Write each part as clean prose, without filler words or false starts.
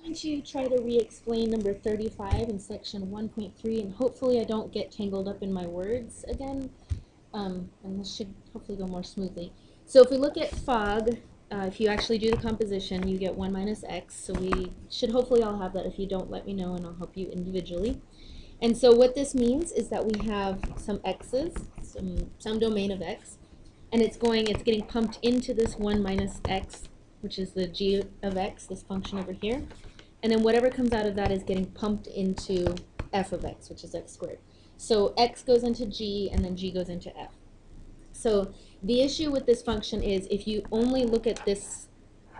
going to try to re-explain number 35 in section 1.3, and hopefully I don't get tangled up in my words again, and this should hopefully go more smoothly. So if we look at fog, if you actually do the composition, you get 1 minus x, so we should hopefully all have that. If you don't, let me know and I'll help you individually. And so what this means is that we have some x's, some domain of x, and it's getting pumped into this 1 minus x, which is the g of x, this function over here. And then whatever comes out of that is getting pumped into f of x, which is x squared. So x goes into g, and then g goes into f. So the issue with this function is if you only look at this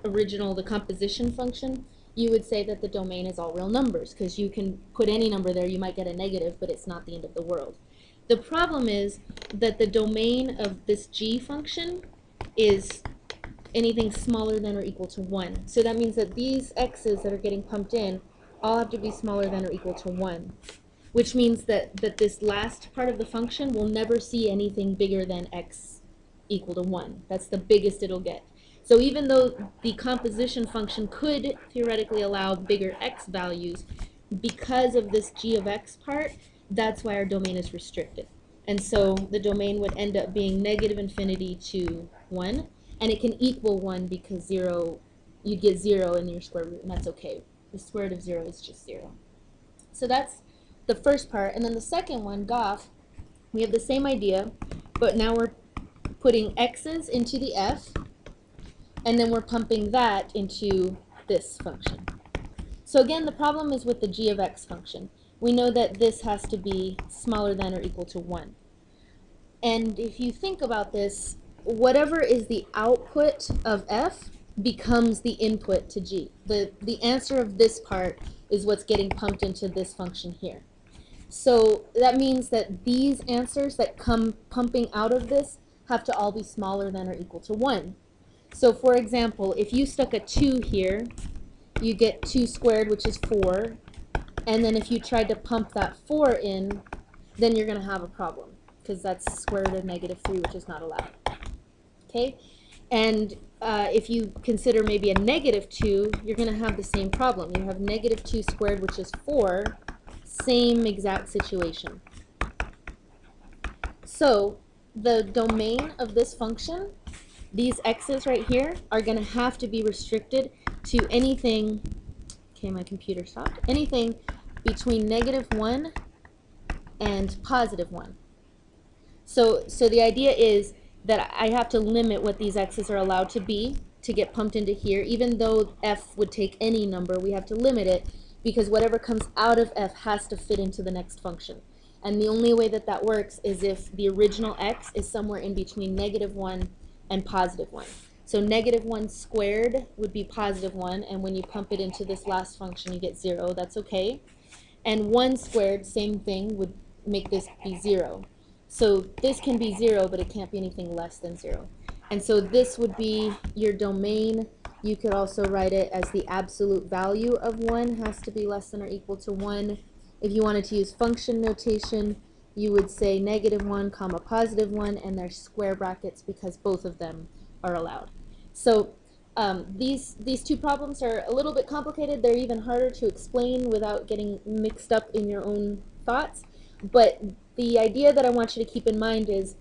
the composition function, you would say that the domain is all real numbers, because you can put any number there, you might get a negative, but it's not the end of the world. The problem is that the domain of this g function is anything smaller than or equal to 1. So that means that these x's that are getting pumped in all have to be smaller than or equal to 1, which means that this last part of the function will never see anything bigger than x equal to 1. That's the biggest it'll get. So even though the composition function could theoretically allow bigger x values, because of this g of x part, that's why our domain is restricted. And so the domain would end up being negative infinity to 1, and it can equal 1 because 0, you get 0 in your square root, and that's okay. The square root of 0 is just 0. So that's the first part. And then the second one, Goff, we have the same idea, but now we're putting x's into the f, and then we're pumping that into this function. So again, the problem is with the g of x function. We know that this has to be smaller than or equal to 1. And if you think about this, whatever is the output of f becomes the input to g. The answer of this part is what's getting pumped into this function here. So that means that these answers that come pumping out of this have to all be smaller than or equal to 1. So for example, if you stuck a 2 here, you get 2 squared, which is 4. And then if you tried to pump that 4 in, then you're going to have a problem, because that's square root of negative 3, which is not allowed. Okay? And if you consider maybe a negative 2, you're going to have the same problem. You have negative 2 squared, which is 4, same exact situation. So the domain of this function, these x's right here, are going to have to be restricted to anything, okay, my computer stopped, anything between negative 1 and positive 1. So the idea is that I have to limit what these x's are allowed to be to get pumped into here. Even though f would take any number, we have to limit it, because whatever comes out of f has to fit into the next function. And the only way that that works is if the original x is somewhere in between negative 1 and positive 1. So negative 1 squared would be positive 1, and when you pump it into this last function, you get 0. That's okay. And 1 squared, same thing, would make this be 0. So this can be 0, but it can't be anything less than 0. And so this would be your domain. You could also write it as the absolute value of 1 has to be less than or equal to 1. If you wanted to use function notation, you would say negative 1 comma positive 1, and there's square brackets because both of them are allowed. So these two problems are a little bit complicated. They're even harder to explain without getting mixed up in your own thoughts. But the idea that I want you to keep in mind is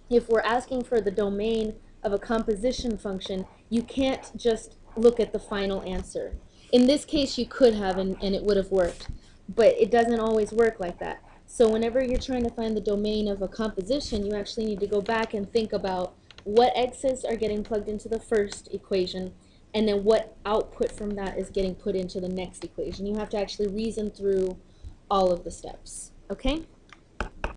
if we're asking for the domain of a composition function, you can't just look at the final answer. In this case, you could have, and it would have worked. But it doesn't always work like that. So whenever you're trying to find the domain of a composition, you actually need to go back and think about what x's are getting plugged into the first equation, and then what output from that is getting put into the next equation. You have to actually reason through all of the steps. Okay?